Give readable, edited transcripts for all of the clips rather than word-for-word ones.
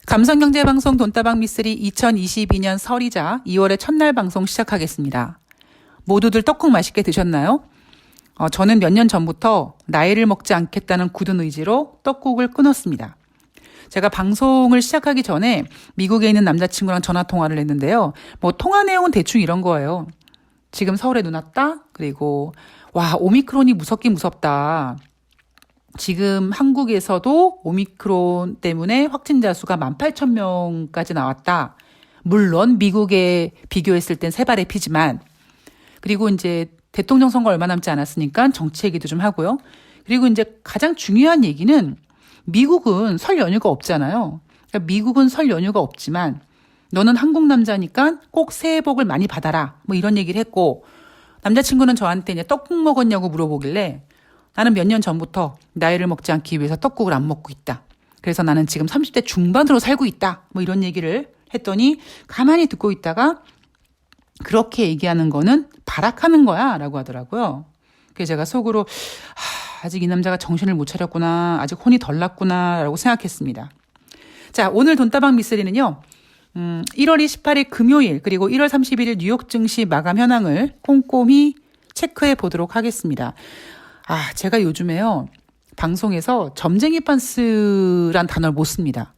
감성경제방송 돈다방 미쓰리 2022년 설이자 2월의 첫날 방송 시작하겠습니다. 모두들 떡국 맛있게 드셨나요? 저는 몇 년 전부터 나이를 먹지 않겠다는 굳은 의지로 떡국을 끊었습니다. 제가 방송을 시작하기 전에 미국에 있는 남자친구랑 전화통화를 했는데요. 통화 내용은 대충 이런 거예요. 지금 서울에 눈 왔다? 그리고 오미크론이 무섭긴 무섭다. 지금 한국에서도 오미크론 때문에 확진자 수가 18,000명까지 나왔다. 물론 미국에 비교했을 땐 세 발의 피지만. 그리고 이제 대통령 선거 얼마 남지 않았으니까 정치 얘기도 좀 하고요. 그리고 이제 가장 중요한 얘기는 미국은 설 연휴가 없잖아요. 그러니까 미국은 설 연휴가 없지만 너는 한국 남자니까 꼭 새해 복을 많이 받아라. 이런 얘기를 했고, 남자친구는 저한테 이제 떡국 먹었냐고 물어보길래 나는 몇 년 전부터 나이를 먹지 않기 위해서 떡국을 안 먹고 있다. 그래서 나는 지금 30대 중반으로 살고 있다. 이런 얘기를 했더니 가만히 듣고 있다가 그렇게 얘기하는 거는 발악하는 거야 라고 하더라고요. 그래서 제가 속으로 아직 이 남자가 정신을 못 차렸구나. 아직 혼이 덜 났구나 라고 생각했습니다. 자, 오늘 돈다방 미쓰리는요. 1월 28일 금요일 그리고 1월 31일 뉴욕 증시 마감 현황을 꼼꼼히 체크해 보도록 하겠습니다. 제가 요즘에요, 방송에서 점쟁이 빤스란 단어를 못 씁니다.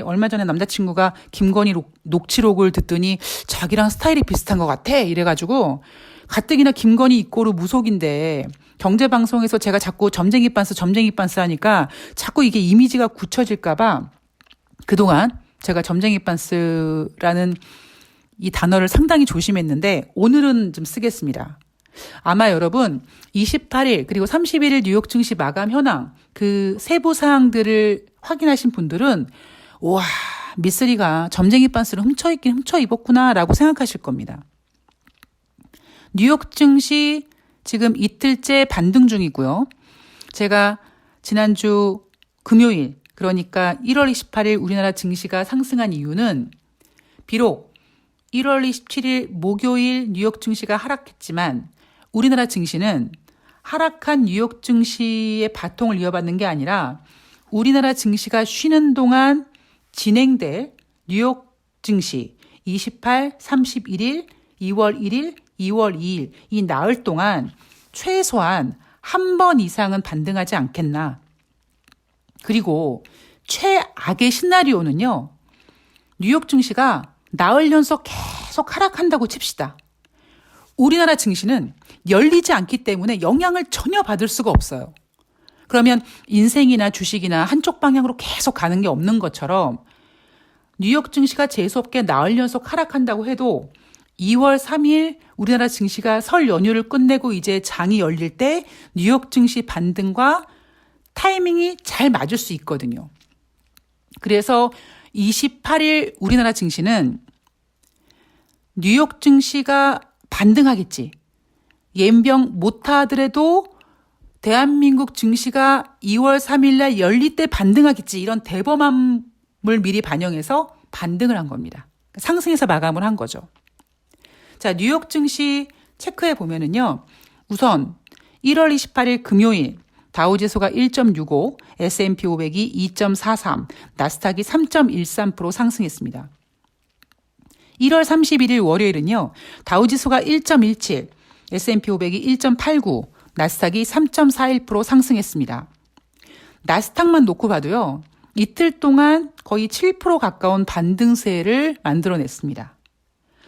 얼마 전에 남자친구가 김건희 녹취록을 듣더니 자기랑 스타일이 비슷한 것 같아. 이래가지고, 가뜩이나 김건희 이꼬르 무속인데, 경제방송에서 제가 자꾸 점쟁이 빤스 하니까 자꾸 이게 이미지가 굳혀질까봐 그동안 제가 점쟁이 빤스라는 이 단어를 상당히 조심했는데, 오늘은 좀 쓰겠습니다. 아마 여러분 28일 그리고 31일 뉴욕 증시 마감 현황 그 세부 사항들을 확인하신 분들은 와, 미쓰리가 점쟁이 빤스를 훔쳐입긴 훔쳐입었구나 라고 생각하실 겁니다. 뉴욕 증시 지금 이틀째 반등 중이고요. 제가 지난주 금요일 그러니까 1월 28일 우리나라 증시가 상승한 이유는 비록 1월 27일 목요일 뉴욕 증시가 하락했지만 우리나라 증시는 하락한 뉴욕 증시의 바통을 이어받는 게 아니라 우리나라 증시가 쉬는 동안 진행될 뉴욕 증시 28, 31일, 2월 1일, 2월 2일 이 나흘 동안 최소한 한 번 이상은 반등하지 않겠나. 그리고 최악의 시나리오는요. 뉴욕 증시가 나흘 연속 계속 하락한다고 칩시다. 우리나라 증시는 열리지 않기 때문에 영향을 전혀 받을 수가 없어요. 그러면 인생이나 주식이나 한쪽 방향으로 계속 가는 게 없는 것처럼 뉴욕 증시가 재수없게 나흘 연속 하락한다고 해도 2월 3일 우리나라 증시가 설 연휴를 끝내고 이제 장이 열릴 때 뉴욕 증시 반등과 타이밍이 잘 맞을 수 있거든요. 그래서 28일 우리나라 증시는 뉴욕 증시가 반등하겠지. 연병 못하더라도 대한민국 증시가 2월 3일 날 열릴 때 반등하겠지. 이런 대범함을 미리 반영해서 반등을 한 겁니다. 상승해서 마감을 한 거죠. 자, 뉴욕 증시 체크해 보면은요. 우선 1월 28일 금요일 다우지수가 1.65, S&P 500이 2.43, 나스닥이 3.13% 상승했습니다. 1월 31일 월요일은요. 다우지수가 1.17, S&P 500이 1.89, 나스닥이 3.41% 상승했습니다. 나스닥만 놓고 봐도요. 이틀 동안 거의 7% 가까운 반등세를 만들어냈습니다.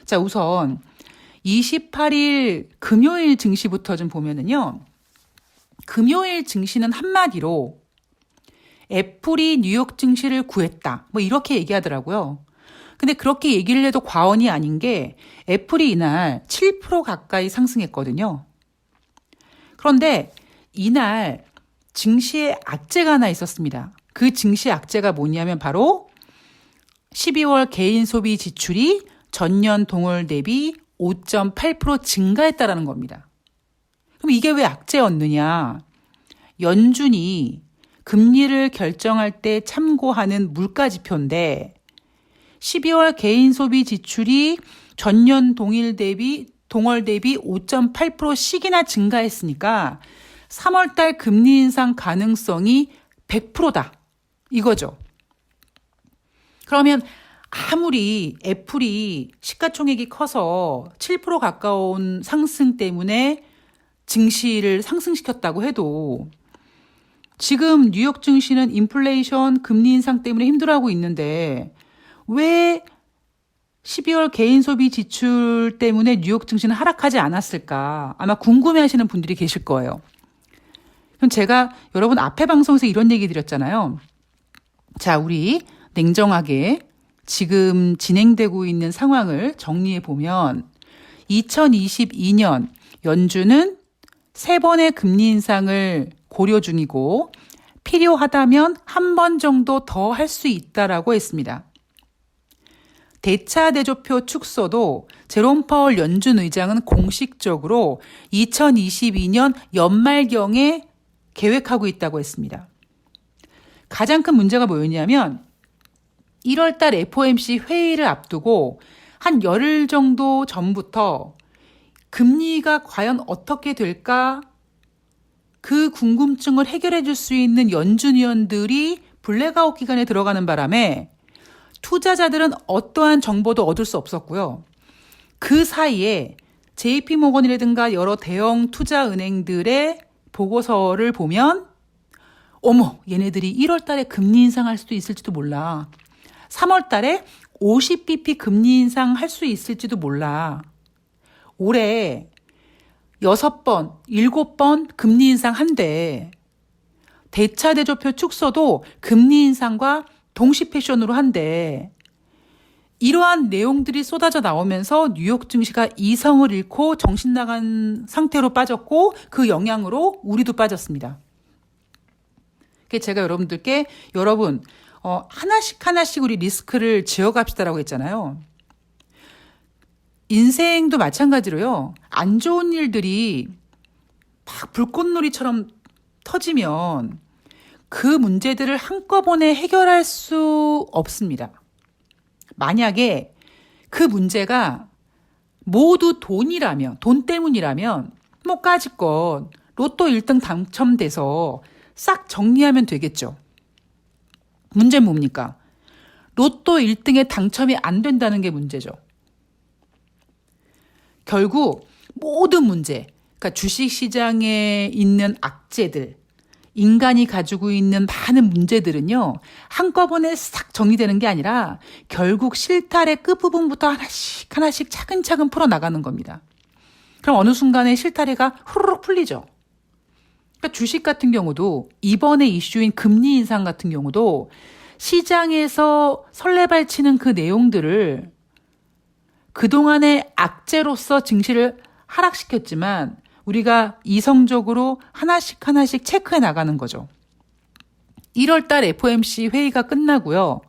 자, 우선 28일 금요일 증시부터 좀 보면은요. 금요일 증시는 한마디로 애플이 뉴욕 증시를 구했다. 이렇게 얘기하더라고요. 근데 그렇게 얘기를 해도 과언이 아닌 게 애플이 이날 7% 가까이 상승했거든요. 그런데 이날 증시에 악재가 하나 있었습니다. 그 증시 악재가 뭐냐면 바로 12월 개인 소비 지출이 전년 동월 대비 5.8% 증가했다라는 겁니다. 그럼 이게 왜 악재였느냐? 연준이 금리를 결정할 때 참고하는 물가지표인데 12월 개인 소비 지출이 전년 동월 대비 5.8%씩이나 증가했으니까 3월 달 금리 인상 가능성이 100%다. 이거죠. 그러면 아무리 애플이 시가총액이 커서 7% 가까운 상승 때문에 증시를 상승시켰다고 해도 지금 뉴욕 증시는 인플레이션 금리 인상 때문에 힘들어하고 있는데 왜 12월 개인 소비 지출 때문에 뉴욕 증시는 하락하지 않았을까? 아마 궁금해하시는 분들이 계실 거예요. 그럼 제가 여러분 앞에 방송에서 이런 얘기 드렸잖아요. 자, 우리 냉정하게 지금 진행되고 있는 상황을 정리해 보면 2022년 연준은 3번의 금리 인상을 고려 중이고 필요하다면 한 번 정도 더 할 수 있다라고 했습니다. 대차대조표 축소도 제롬 파월 연준 의장은 공식적으로 2022년 연말경에 계획하고 있다고 했습니다. 가장 큰 문제가 뭐였냐면 1월 달 FOMC 회의를 앞두고 한 열흘 정도 전부터 금리가 과연 어떻게 될까? 그 궁금증을 해결해 줄 수 있는 연준위원들이 블랙아웃 기간에 들어가는 바람에 투자자들은 어떠한 정보도 얻을 수 없었고요. 그 사이에 JP모건이라든가 여러 대형 투자은행들의 보고서를 보면 어머, 얘네들이 1월 달에 금리 인상할 수도 있을지도 몰라. 3월 달에 50bp 금리 인상할 수 있을지도 몰라. 올해 6번, 7번 금리 인상한대. 대차대조표 축소도 금리 인상과 동시 패션으로 한대. 이러한 내용들이 쏟아져 나오면서 뉴욕 증시가 이성을 잃고 정신 나간 상태로 빠졌고 그 영향으로 우리도 빠졌습니다. 제가 여러분들께 여러분 하나씩 우리 리스크를 지어갑시다라고 했잖아요. 인생도 마찬가지로요. 안 좋은 일들이 막 불꽃놀이처럼 터지면 그 문제들을 한꺼번에 해결할 수 없습니다. 만약에 그 문제가 모두 돈이라면, 돈 때문이라면 뭐 까짓것 로또 1등 당첨돼서 싹 정리하면 되겠죠. 문제는 뭡니까? 로또 1등에 당첨이 안 된다는 게 문제죠. 결국 모든 문제, 그러니까 주식시장에 있는 악재들, 인간이 가지고 있는 많은 문제들은요, 한꺼번에 싹 정리되는 게 아니라 결국 실타래 끝부분부터 하나씩 차근차근 풀어나가는 겁니다. 그럼 어느 순간에 실타래가 후루룩 풀리죠. 그러니까 주식 같은 경우도 이번에 이슈인 금리 인상 같은 경우도 시장에서 설레발치는 그 내용들을 그동안의 악재로서 증시를 하락시켰지만 우리가 이성적으로 하나씩 체크해 나가는 거죠. 1월 달 FOMC 회의가 끝나고요.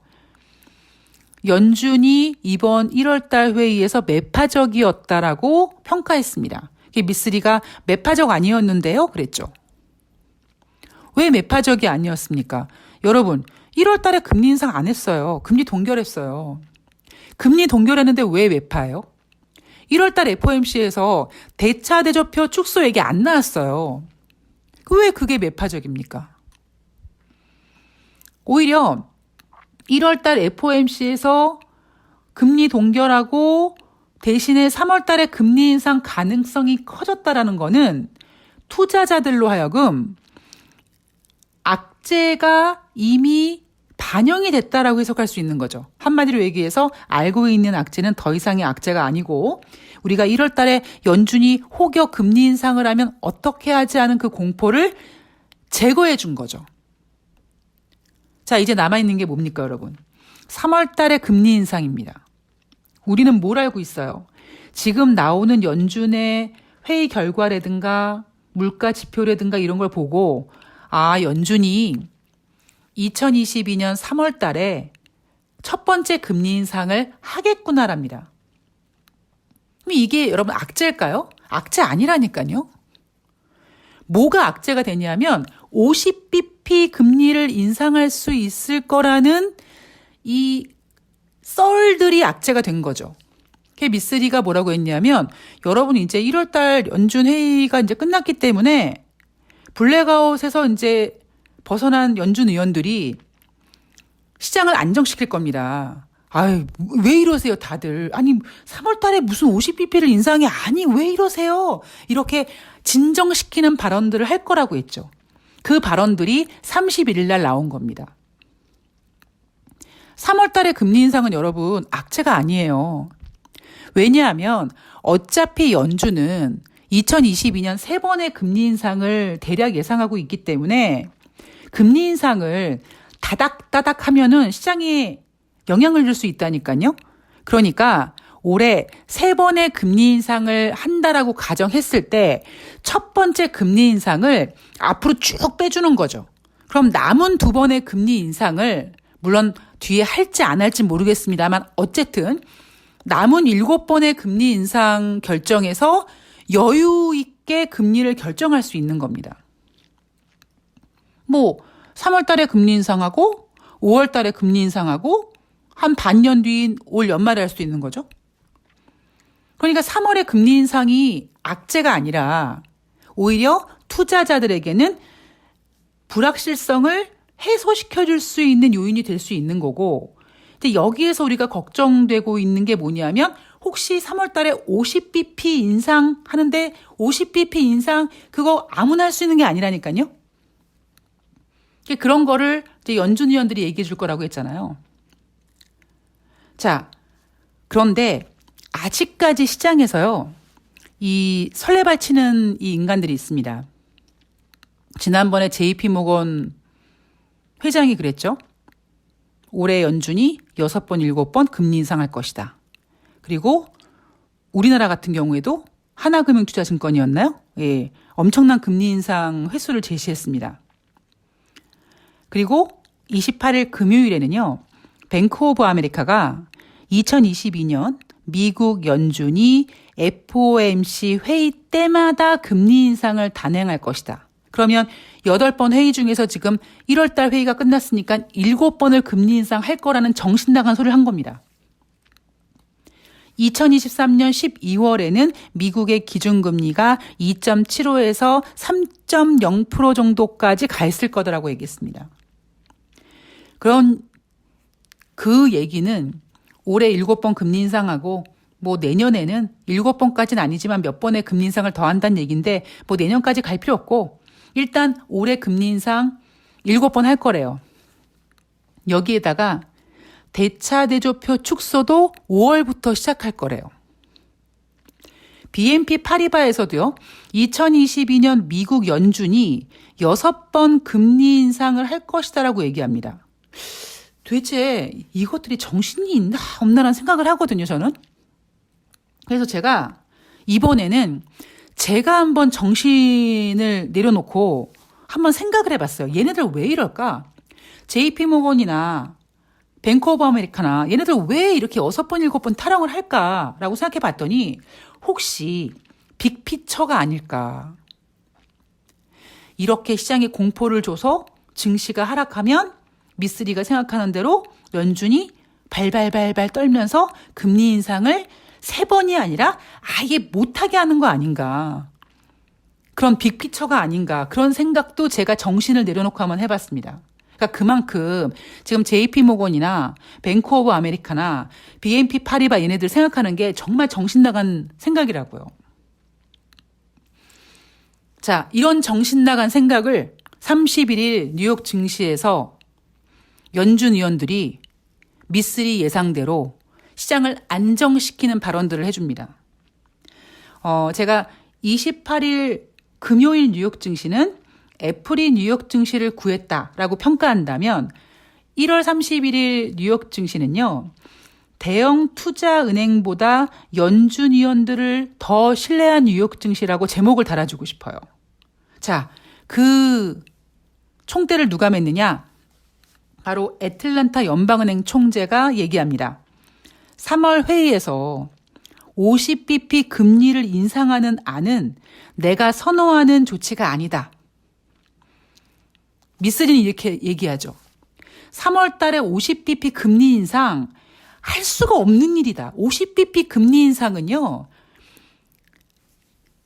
연준이 이번 1월 달 회의에서 매파적이었다라고 평가했습니다. 미쓰리가 매파적 아니었는데요? 그랬죠. 왜 매파적이 아니었습니까? 여러분, 1월 달에 금리 인상 안 했어요. 금리 동결했어요. 금리 동결했는데 왜 매파예요? 1월 달 FOMC에서 대차대조표 축소 얘기 안 나왔어요. 왜 그게 매파적입니까? 오히려 1월 달 FOMC에서 금리 동결하고 대신에 3월 달에 금리 인상 가능성이 커졌다라는 거는 투자자들로 하여금 악재가 이미 반영이 됐다라고 해석할 수 있는 거죠. 한마디로 얘기해서 알고 있는 악재는 더 이상의 악재가 아니고 우리가 1월 달에 연준이 혹여 금리 인상을 하면 어떻게 하지 하는 그 공포를 제거해 준 거죠. 자, 이제 남아있는 게 뭡니까, 여러분? 3월 달에 금리 인상입니다. 우리는 뭘 알고 있어요? 지금 나오는 연준의 회의 결과라든가 물가 지표라든가 이런 걸 보고 연준이 2022년 3월 달에 첫 번째 금리 인상을 하겠구나랍니다. 그럼 이게 여러분 악재일까요? 악재 아니라니까요. 뭐가 악재가 되냐면 50bp 금리를 인상할 수 있을 거라는 이 썰들이 악재가 된 거죠. 미쓰리가 뭐라고 했냐면 여러분 이제 1월 달 연준 회의가 이제 끝났기 때문에 블랙아웃에서 이제 벗어난 연준 의원들이 시장을 안정시킬 겁니다. 아유, 왜 이러세요, 다들. 아니, 3월 달에 무슨 50bp를 인상해. 아니, 왜 이러세요? 이렇게 진정시키는 발언들을 할 거라고 했죠. 그 발언들이 31일 날 나온 겁니다. 3월 달에 금리 인상은 여러분, 악재가 아니에요. 왜냐하면 어차피 연준은 2022년 3번의 금리 인상을 대략 예상하고 있기 때문에 금리 인상을 다닥다닥 하면은 시장에 영향을 줄 수 있다니까요. 그러니까 올해 3번의 금리 인상을 한다라고 가정했을 때 첫 번째 금리 인상을 앞으로 쭉 빼주는 거죠. 그럼 남은 2번의 금리 인상을 물론 뒤에 할지 안 할지 모르겠습니다만 어쨌든 남은 7번의 금리 인상 결정에서 여유 있게 금리를 결정할 수 있는 겁니다. 뭐 3월 달에 금리 인상하고 5월 달에 금리 인상하고 한 반년 뒤인 올 연말에 할 수 있는 거죠. 그러니까 3월에 금리 인상이 악재가 아니라 오히려 투자자들에게는 불확실성을 해소시켜줄 수 있는 요인이 될 수 있는 거고, 근데 여기에서 우리가 걱정되고 있는 게 뭐냐면 혹시 3월 달에 50bp 인상하는데 50bp 인상 그거 아무나 할 수 있는 게 아니라니까요. 그런 거를 이제 연준 위원들이 얘기해 줄 거라고 했잖아요. 자, 그런데 아직까지 시장에서요, 이 설레발 치는 이 인간들이 있습니다. 지난번에 JP모건 회장이 그랬죠. 올해 연준이 6번, 7번 금리 인상할 것이다. 그리고 우리나라 같은 경우에도 하나금융투자증권이었나요? 예, 엄청난 금리 인상 횟수를 제시했습니다. 그리고 28일 금요일에는요, 뱅크 오브 아메리카가 2022년 미국 연준이 FOMC 회의 때마다 금리 인상을 단행할 것이다. 그러면 8번 회의 중에서 지금 1월달 회의가 끝났으니까 7번을 금리 인상할 거라는 정신나간 소리를 한 겁니다. 2023년 12월에는 미국의 기준금리가 2.75에서 3.0% 정도까지 가 있을 거다라고 얘기했습니다. 그런 그 얘기는 올해 7번 금리 인상하고 뭐 내년에는 7번까지는 아니지만 몇 번의 금리 인상을 더 한다는 얘기인데 뭐 내년까지 갈 필요 없고 일단 올해 금리 인상 7번 할 거래요. 여기에다가 대차대조표 축소도 5월부터 시작할 거래요. BNP 파리바에서도요. 2022년 미국 연준이 6번 금리 인상을 할 것이다라고 얘기합니다. 도대체 이것들이 정신이 있나 없나라는 생각을 하거든요, 저는. 그래서 제가 이번에는 제가 한번 정신을 내려놓고 한번 생각을 해봤어요. 얘네들 왜 이럴까? JP모건이나 뱅크 오브 아메리카나 얘네들 왜 이렇게 6번, 7번 타령을 할까라고 생각해봤더니 혹시 빅피처가 아닐까. 이렇게 시장에 공포를 줘서 증시가 하락하면 미쓰리가 생각하는 대로 연준이 발발발발 떨면서 금리 인상을 3번이 아니라 아예 못하게 하는 거 아닌가. 그런 빅피처가 아닌가. 그런 생각도 제가 정신을 내려놓고 한번 해봤습니다. 그러니까 그만큼 지금 JP모건이나 뱅크 오브 아메리카나 BNP 파리바 얘네들 생각하는 게 정말 정신 나간 생각이라고요. 자, 이런 정신 나간 생각을 31일 뉴욕 증시에서 연준 위원들이 미쓰리 예상대로 시장을 안정시키는 발언들을 해줍니다. 제가 28일 금요일 뉴욕 증시는 애플이 뉴욕 증시를 구했다라고 평가한다면 1월 31일 뉴욕 증시는요. 대형 투자은행보다 연준 위원들을 더 신뢰한 뉴욕 증시라고 제목을 달아주고 싶어요. 자, 그 총대를 누가 맸느냐? 바로 애틀랜타 연방은행 총재가 얘기합니다. 3월 회의에서 50bp 금리를 인상하는 안은 내가 선호하는 조치가 아니다. 미쓰리는 이렇게 얘기하죠. 3월 달에 50bp 금리 인상 할 수가 없는 일이다. 50bp 금리 인상은요.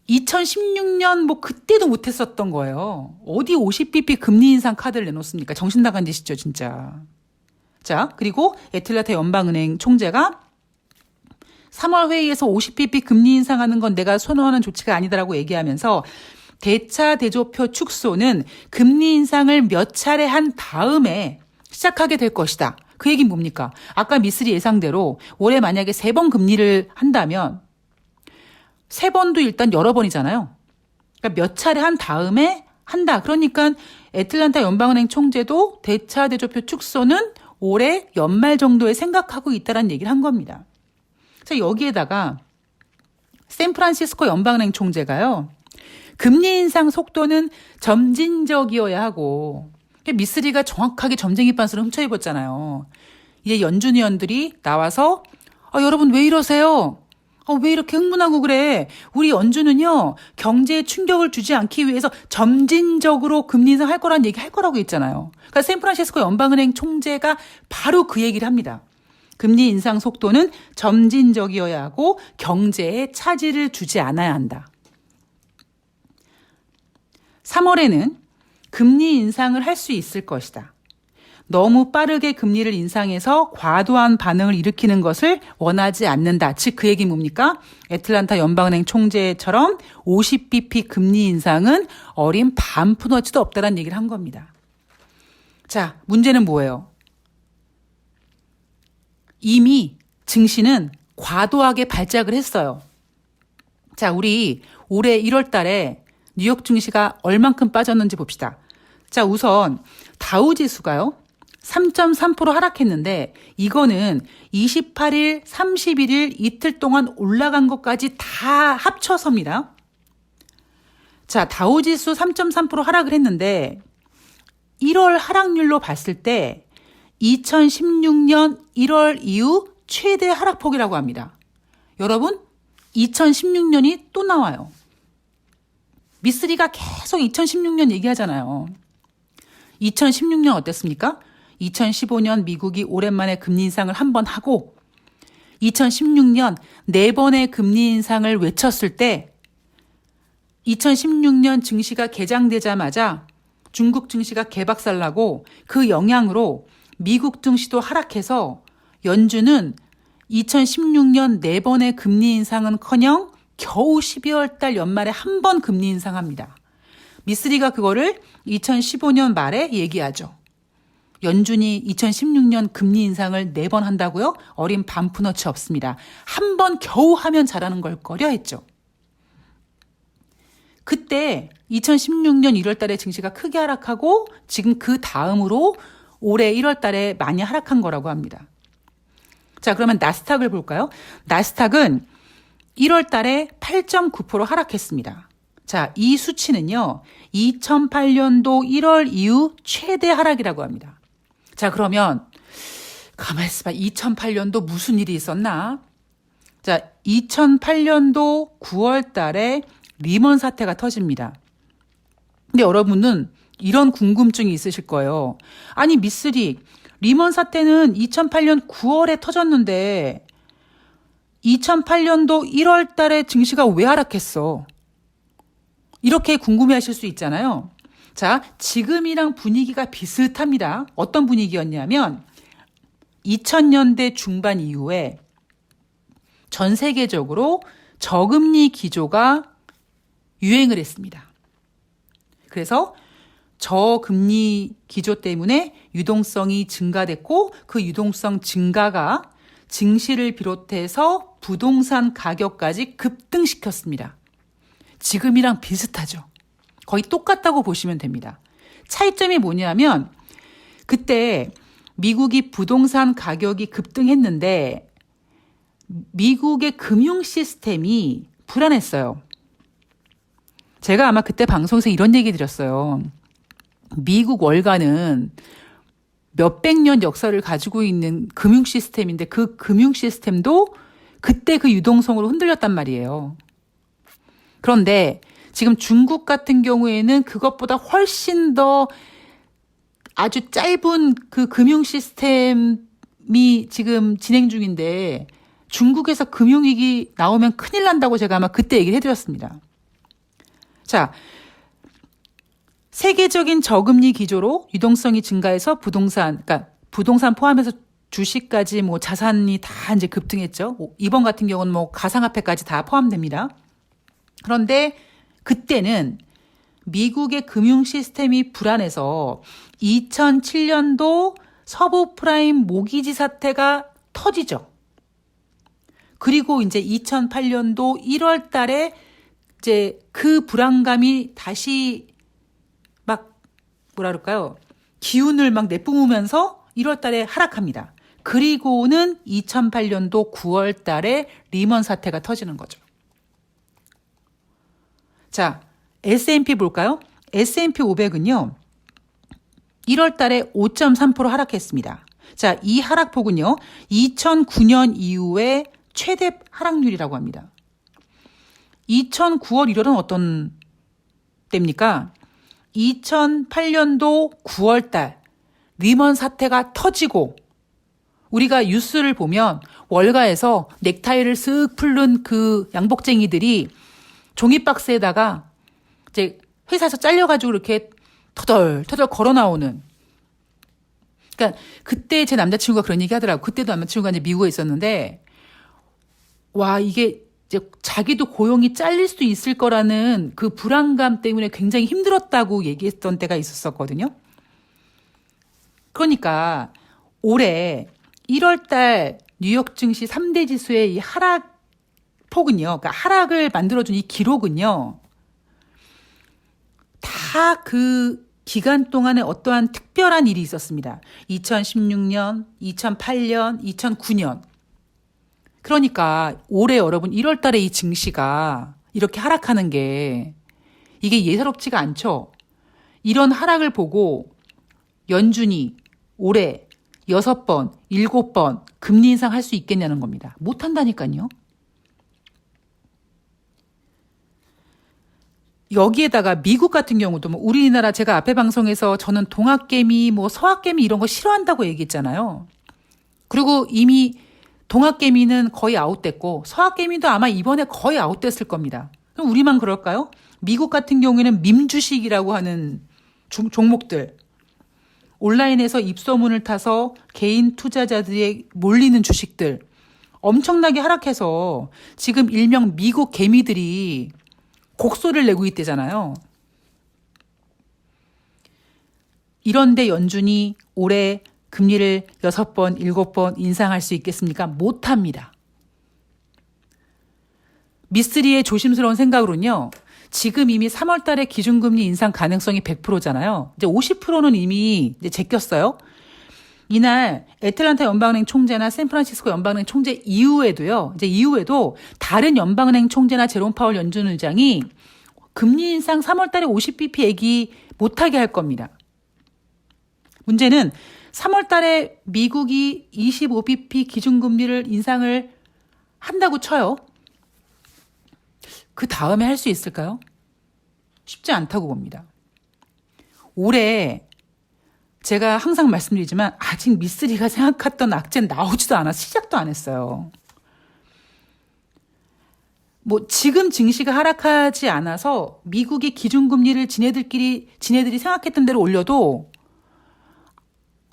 2016년 뭐 그때도 못했었던 거예요. 어디 50bp 금리 인상 카드를 내놓습니까? 정신 나간 짓이죠, 진짜. 자, 그리고 애틀란타 연방은행 총재가 3월 회의에서 50bp 금리 인상하는 건 내가 선호하는 조치가 아니다라고 얘기하면서 대차 대조표 축소는 금리 인상을 몇 차례 한 다음에 시작하게 될 것이다. 그 얘기는 뭡니까? 아까 미쓰리 예상대로 올해 만약에 3번 금리를 한다면 3번도 일단 여러 번이잖아요. 그러니까 몇 차례 한 다음에 한다. 그러니까 애틀란타 연방은행 총재도 대차 대조표 축소는 올해 연말 정도에 생각하고 있다는 얘기를 한 겁니다. 자, 여기에다가 샌프란시스코 연방은행 총재가요. 금리 인상 속도는 점진적이어야 하고 미쓰리가 정확하게 점쟁이 빤스를 훔쳐입었잖아요. 이제 연준 의원들이 나와서 여러분 왜 이러세요? 왜 이렇게 흥분하고 그래? 우리 연준은요 경제에 충격을 주지 않기 위해서 점진적으로 금리 인상할 거란 얘기 할 거라고 했잖아요. 그러니까 샌프란시스코 연방은행 총재가 바로 그 얘기를 합니다. 금리 인상 속도는 점진적이어야 하고 경제에 차질을 주지 않아야 한다. 3월에는 금리 인상을 할 수 있을 것이다. 너무 빠르게 금리를 인상해서 과도한 반응을 일으키는 것을 원하지 않는다. 즉 그 얘기 뭡니까? 애틀란타 연방은행 총재처럼 50bp 금리 인상은 어린 반푼어치도 없다는 얘기를 한 겁니다. 자, 문제는 뭐예요? 이미 증시는 과도하게 발작을 했어요. 자, 우리 올해 1월 달에 뉴욕 증시가 얼만큼 빠졌는지 봅시다. 자, 우선 다우지수가요. 3.3% 하락했는데 이거는 28일, 31일 이틀 동안 올라간 것까지 다 합쳐서입니다. 자, 다우지수 3.3% 하락을 했는데 1월 하락률로 봤을 때 2016년 1월 이후 최대 하락폭이라고 합니다. 여러분, 2016년이 또 나와요. 미쓰리가 계속 2016년 얘기하잖아요. 2016년 어땠습니까? 2015년 미국이 오랜만에 금리 인상을 한 번 하고 2016년 4번의 금리 인상을 외쳤을 때 2016년 증시가 개장되자마자 중국 증시가 개박살나고 그 영향으로 미국 증시도 하락해서 연준은 2016년 4번의 금리 인상은커녕 겨우 12월 달 연말에 한 번 금리 인상합니다. 미쓰리가 그거를 2015년 말에 얘기하죠. 연준이 2016년 금리 인상을 4번 한다고요? 어린 반푼어치 없습니다. 한 번 겨우 하면 잘하는 걸 거려 했죠. 그때 2016년 1월 달에 증시가 크게 하락하고 지금 그 다음으로 올해 1월 달에 많이 하락한 거라고 합니다. 자, 그러면 나스닥을 볼까요? 나스닥은 1월 달에 8.9% 하락했습니다. 자, 이 수치는요, 2008년도 1월 이후 최대 하락이라고 합니다. 자, 그러면 가만히 있어봐. 2008년도 무슨 일이 있었나? 자, 2008년도 9월 달에 리먼 사태가 터집니다. 근데 여러분은 이런 궁금증이 있으실 거예요. 아니, 미쓰리, 리먼 사태는 2008년 9월에 터졌는데 2008년도 1월 달에 증시가 왜 하락했어? 이렇게 궁금해하실 수 있잖아요. 자, 지금이랑 분위기가 비슷합니다. 어떤 분위기였냐면 2000년대 중반 이후에 전 세계적으로 저금리 기조가 유행을 했습니다. 그래서 저금리 기조 때문에 유동성이 증가됐고 그 유동성 증가가 증시를 비롯해서 부동산 가격까지 급등시켰습니다. 지금이랑 비슷하죠. 거의 똑같다고 보시면 됩니다. 차이점이 뭐냐면 그때 미국이 부동산 가격이 급등했는데 미국의 금융 시스템이 불안했어요. 제가 아마 그때 방송에서 이런 얘기 드렸어요. 미국 월가는 몇백 년 역사를 가지고 있는 금융 시스템인데 그 금융 시스템도 그때 그 유동성으로 흔들렸단 말이에요. 그런데 지금 중국 같은 경우에는 그것보다 훨씬 더 아주 짧은 그 금융 시스템이 지금 진행 중인데 중국에서 금융위기 나오면 큰일 난다고 제가 아마 그때 얘기를 해드렸습니다. 자, 세계적인 저금리 기조로 유동성이 증가해서 부동산, 그러니까 부동산 포함해서 주식까지 뭐 자산이 다 이제 급등했죠. 이번 같은 경우는 뭐 가상화폐까지 다 포함됩니다. 그런데 그때는 미국의 금융 시스템이 불안해서 2007년도 서브프라임 모기지 사태가 터지죠. 그리고 이제 2008년도 1월 달에 이제 그 불안감이 다시 막 뭐라 그럴까요? 기운을 막 내뿜으면서 1월 달에 하락합니다. 그리고는 2008년도 9월 달에 리먼 사태가 터지는 거죠. 자, S&P 볼까요? S&P 500은요. 1월 달에 5.3% 하락했습니다. 자, 이 하락폭은요. 2009년 이후에 최대 하락률이라고 합니다. 2009월 1월은 어떤 때입니까? 2008년도 9월 달 리먼 사태가 터지고 우리가 뉴스를 보면 월가에서 넥타이를 쓱 풀는 그 양복쟁이들이 종이박스에다가 이제 회사에서 잘려가지고 이렇게 터덜터덜 걸어 나오는. 그러니까 그때 제 남자친구가 그런 얘기 하더라고요. 그때도 남자친구가 이제 미국에 있었는데 와 이게 이제 자기도 고용이 잘릴 수도 있을 거라는 그 불안감 때문에 굉장히 힘들었다고 얘기했던 때가 있었거든요. 그러니까 올해 1월 달 뉴욕 증시 3대 지수의 이 하락폭은요. 그러니까 하락을 만들어준 이 기록은요. 다 그 기간 동안에 어떠한 특별한 일이 있었습니다. 2016년, 2008년, 2009년. 그러니까 올해 여러분 1월 달에 이 증시가 이렇게 하락하는 게 이게 예사롭지가 않죠. 이런 하락을 보고 연준이 올해 6번, 7번 금리 인상할 수 있겠냐는 겁니다. 못한다니까요. 여기에다가 미국 같은 경우도 뭐 우리나라 제가 앞에 방송에서 저는 동학개미 뭐 서학개미 이런 거 싫어한다고 얘기했잖아요. 그리고 이미 동학개미는 거의 아웃됐고 서학개미도 아마 이번에 거의 아웃됐을 겁니다. 그럼 우리만 그럴까요? 미국 같은 경우에는 밈주식이라고 하는 종목들 온라인에서 입소문을 타서 개인 투자자들이 몰리는 주식들 엄청나게 하락해서 지금 일명 미국 개미들이 곡소리를 내고 있대잖아요. 이런데 연준이 올해 금리를 6번, 7번 인상할 수 있겠습니까? 못합니다. 미쓰리의 조심스러운 생각으로는요. 지금 이미 3월 달에 기준금리 인상 가능성이 100%잖아요. 이제 50%는 이미 이제 제꼈어요. 이날 애틀란타 연방은행 총재나 샌프란시스코 연방은행 총재 이후에도 다른 연방은행 총재나 제롬 파월 연준 의장이 금리 인상 3월 달에 50bp 얘기 못하게 할 겁니다. 문제는 3월 달에 미국이 25bp 기준금리를 인상을 한다고 쳐요. 그 다음에 할 수 있을까요? 쉽지 않다고 봅니다. 올해 제가 항상 말씀드리지만 아직 미쓰리가 생각했던 악재는 나오지도 않아서 시작도 안 했어요. 뭐 지금 증시가 하락하지 않아서 미국이 기준금리를 지네들이 생각했던 대로 올려도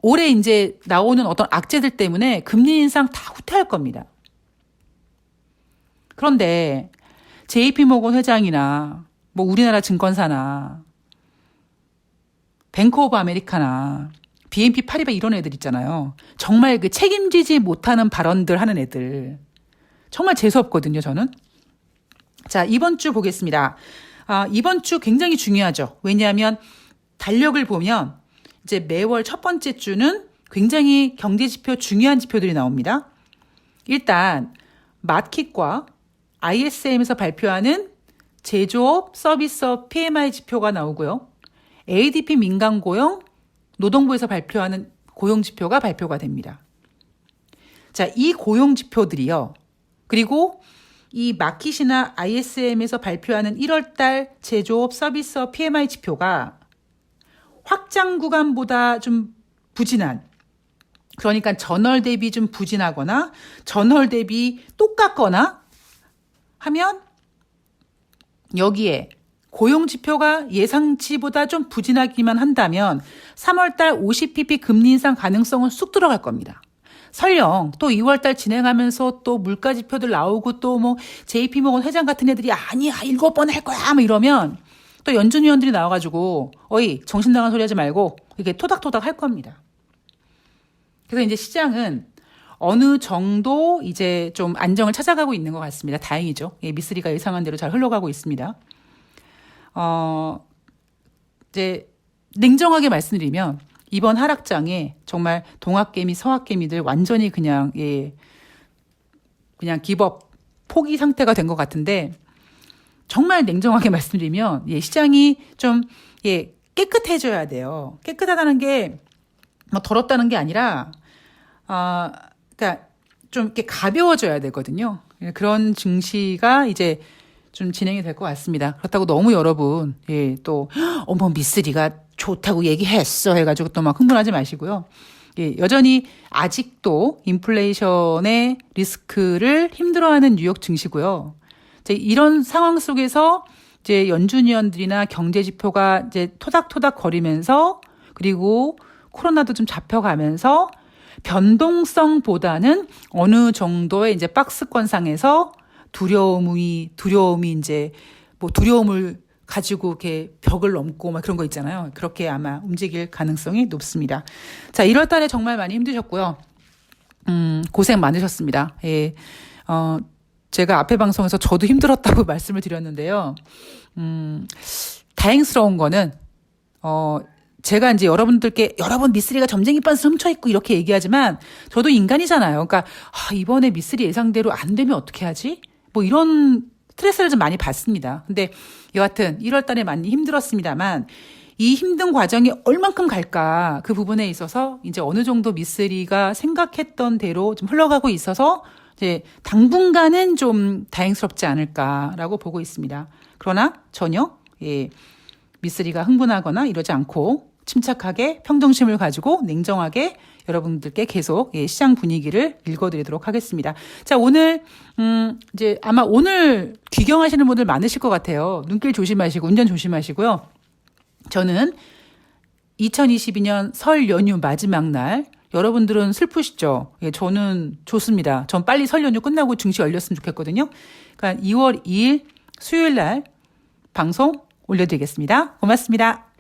올해 이제 나오는 어떤 악재들 때문에 금리 인상 다 후퇴할 겁니다. 그런데 JP모건 회장이나 뭐 우리나라 증권사나 뱅크 오브 아메리카나 BNP 파리바 이런 애들 있잖아요. 정말 그 책임지지 못하는 발언들 하는 애들. 정말 재수없거든요, 저는. 자, 이번 주 보겠습니다. 이번 주 굉장히 중요하죠. 왜냐하면 달력을 보면 이제 매월 첫 번째 주는 굉장히 경제 지표 중요한 지표들이 나옵니다. 일단 마켓과 ISM에서 발표하는 제조업, 서비스업 PMI 지표가 나오고요. ADP 민간 고용, 노동부에서 발표하는 고용 지표가 발표가 됩니다. 자, 이 고용 지표들이요. 그리고 이 마켓이나 ISM에서 발표하는 1월달 제조업, 서비스업 PMI 지표가 확장 구간보다 좀 부진한, 그러니까 전월 대비 좀 부진하거나 전월 대비 똑같거나 하면 여기에 고용 지표가 예상치보다 좀 부진하기만 한다면 3월달 50pp 금리 인상 가능성은 쑥 들어갈 겁니다. 설령 또 2월달 진행하면서 또 물가 지표들 나오고 또 뭐 JP모건 회장 같은 애들이 아니야 7번 할 거야 뭐 이러면 또 연준 위원들이 나와가지고 어이 정신 나간 소리 하지 말고 이렇게 토닥토닥 할 겁니다. 그래서 이제 시장은 어느 정도 이제 좀 안정을 찾아가고 있는 것 같습니다. 다행이죠. 예, 미쓰리가 예상한 대로 잘 흘러가고 있습니다. 이제 냉정하게 말씀드리면 이번 하락장에 정말 동학개미, 서학개미들 완전히 그냥 그냥 기법 포기 상태가 된 것 같은데 정말 냉정하게 말씀드리면 시장이 좀 깨끗해져야 돼요. 깨끗하다는 게 뭐 더럽다는 게 아니라 그러니까 좀 이렇게 가벼워져야 되거든요. 그런 증시가 이제 좀 진행이 될 것 같습니다. 그렇다고 너무 여러분 또 어머 미쓰리가 좋다고 얘기했어 해가지고 또 막 흥분하지 마시고요. 여전히 아직도 인플레이션의 리스크를 힘들어하는 뉴욕 증시고요. 이런 상황 속에서 이제 연준 위원들이나 경제 지표가 이제 토닥토닥 거리면서 그리고 코로나도 좀 잡혀가면서 변동성보다는 어느 정도의 이제 박스권상에서 두려움이 이제 뭐 두려움을 가지고 이렇게 벽을 넘고 막 그런 거 있잖아요. 그렇게 아마 움직일 가능성이 높습니다. 자, 1월 달에 정말 많이 힘드셨고요. 고생 많으셨습니다. 제가 앞에 방송에서 저도 힘들었다고 말씀을 드렸는데요. 다행스러운 거는, 제가 이제 여러분들께 여러분 미쓰리가 점쟁이 빤스 훔쳐있고 이렇게 얘기하지만 저도 인간이잖아요. 그러니까, 이번에 미쓰리 예상대로 안 되면 어떻게 하지? 뭐 이런 스트레스를 좀 많이 받습니다. 근데 여하튼 1월 달에 많이 힘들었습니다만 이 힘든 과정이 얼만큼 갈까 그 부분에 있어서 이제 어느 정도 미쓰리가 생각했던 대로 좀 흘러가고 있어서 이제 당분간은 좀 다행스럽지 않을까라고 보고 있습니다. 그러나 전혀 미쓰리가 흥분하거나 이러지 않고 침착하게 평정심을 가지고 냉정하게 여러분들께 계속 시장 분위기를 읽어드리도록 하겠습니다. 자, 오늘 이제 아마 오늘 귀경하시는 분들 많으실 것 같아요. 눈길 조심하시고 운전 조심하시고요. 저는 2022년 설 연휴 마지막 날 여러분들은 슬프시죠? 저는 좋습니다. 전 빨리 설 연휴 끝나고 증시 열렸으면 좋겠거든요. 그러니까 2월 2일 수요일 날 방송 올려드리겠습니다. 고맙습니다.